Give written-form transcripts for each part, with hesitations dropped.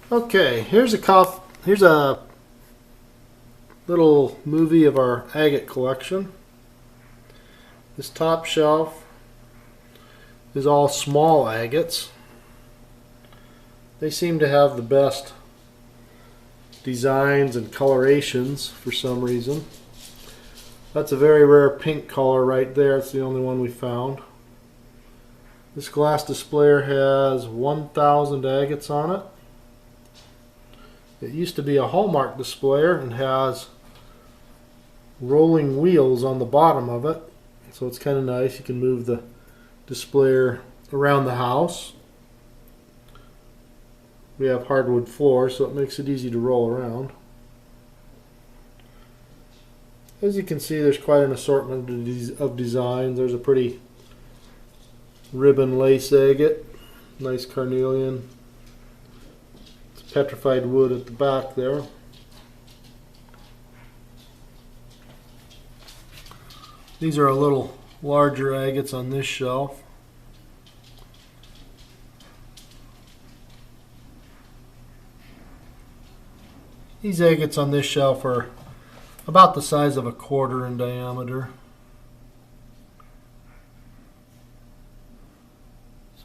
Okay, here's a little movie of our agate collection. This top shelf is all small agates. They seem to have the best designs and colorations for some reason. That's a very rare pink color right there. It's the only one we found. This glass displayer has 1,000 agates on it. It used to be a Hallmark displayer and has rolling wheels on the bottom of it, so it's kind of nice. You can move the displayer around the house. We have hardwood floors, so it makes it easy to roll around. As you can see, there's quite an assortment of designs. There's a pretty ribbon lace agate, nice carnelian. Petrified wood at the back there. These are a little larger agates on this shelf. These agates on this shelf are about the size of a quarter in diameter.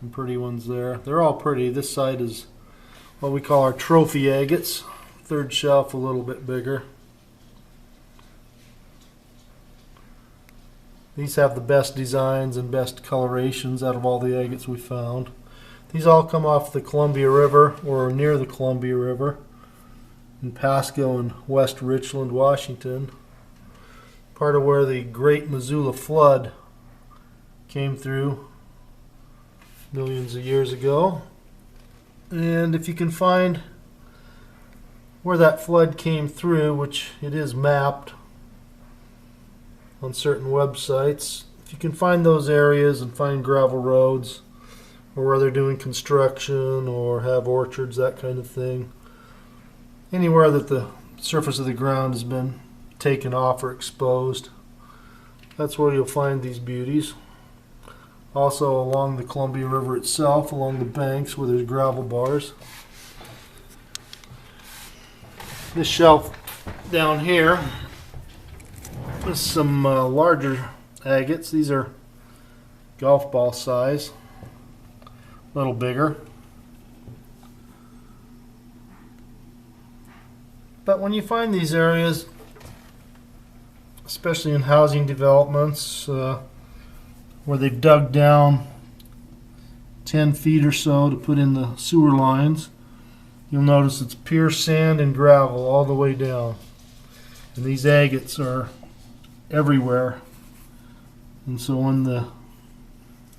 Some pretty ones there. They're all pretty. This side is what we call our trophy agates. Third shelf a little bit bigger. These have the best designs and best colorations out of all the agates we found. These all come off the Columbia River or near the Columbia River in Pasco and West Richland, Washington. Part of where the Great Missoula Flood came through millions of years ago. And if you can find where that flood came through, which it is mapped on certain websites, if you can find those areas and find gravel roads or where they're doing construction or have orchards, that kind of thing, anywhere that the surface of the ground has been taken off or exposed, that's where you'll find these beauties. Also along the Columbia River itself, along the banks where there's gravel bars. This shelf down here is some larger agates. These are golf ball size, a little bigger. But when you find these areas, especially in housing developments, where they've dug down 10 feet or so to put in the sewer lines, you'll notice it's pure sand and gravel all the way down. And these agates are everywhere. And so when the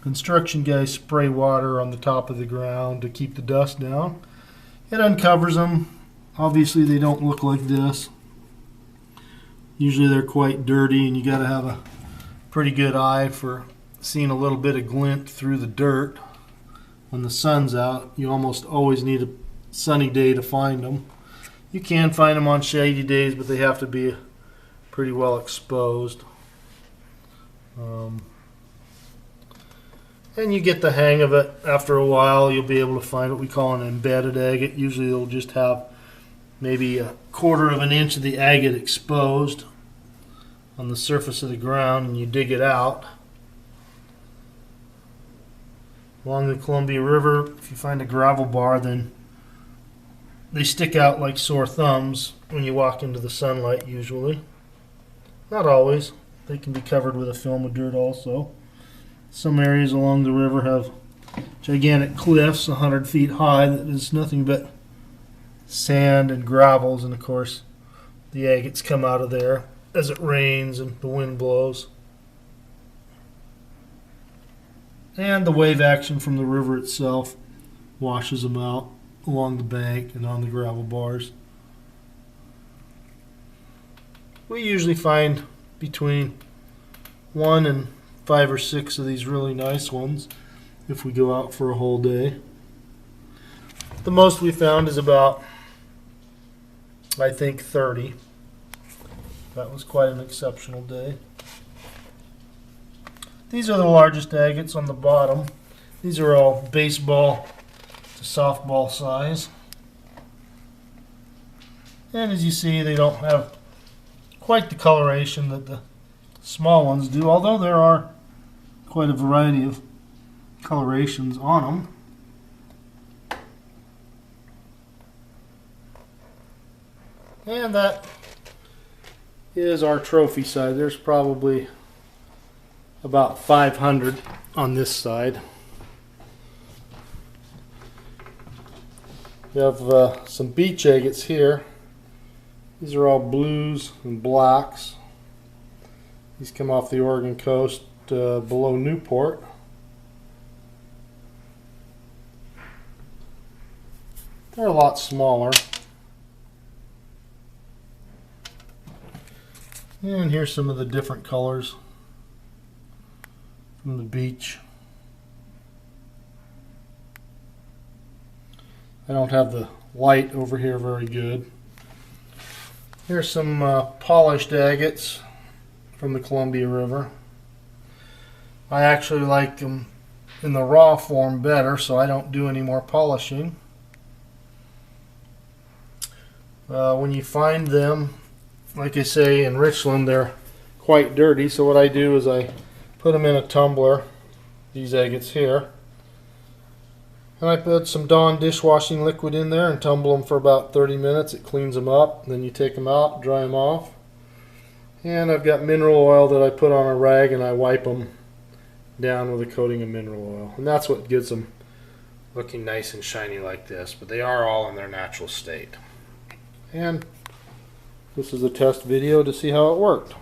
construction guys spray water on the top of the ground to keep the dust down, it uncovers them. Obviously they don't look like this. Usually they're quite dirty, and you got to have a pretty good eye for seeing a little bit of glint through the dirt. When the sun's out, you almost always need a sunny day to find them. You can find them on shady days, but they have to be pretty well exposed. And you get the hang of it. After a while, you'll be able to find what we call an embedded agate. Usually they'll just have maybe a quarter of an inch of the agate exposed on the surface of the ground, and you dig it out. Along the Columbia River, if you find a gravel bar, then they stick out like sore thumbs when you walk into the sunlight usually. Not always. They can be covered with a film of dirt also. Some areas along the river have gigantic cliffs 100 feet high that is nothing but sand and gravels, and of course the agates come out of there as it rains and the wind blows. And the wave action from the river itself washes them out along the bank and on the gravel bars. We usually find between 1 and 5 or 6 of these really nice ones if we go out for a whole day. The most we found is about, I think, 30. That was quite an exceptional day. These are the largest agates on the bottom. These are all baseball to softball size. And as you see, they don't have quite the coloration that the small ones do, although there are quite a variety of colorations on them. And that is our trophy side. There's probably about 500 on this side. We have some beach agates here. These are all blues and blacks. These come off the Oregon coast below Newport. They're a lot smaller. And here's some of the different colors from the beach. I don't have the light over here very good. Here's some polished agates from the Columbia River. I actually like them in the raw form better, so I don't do any more polishing. When you find them, like I say, in Richland, they're quite dirty, so what I do is I put them in a tumbler, these agates here, and I put some Dawn dishwashing liquid in there and tumble them for about 30 minutes. It cleans them up. Then you take them out, dry them off, and I've got mineral oil that I put on a rag and I wipe them down with a coating of mineral oil, and that's what gets them looking nice and shiny like this, but they are all in their natural state. And this is a test video to see how it worked.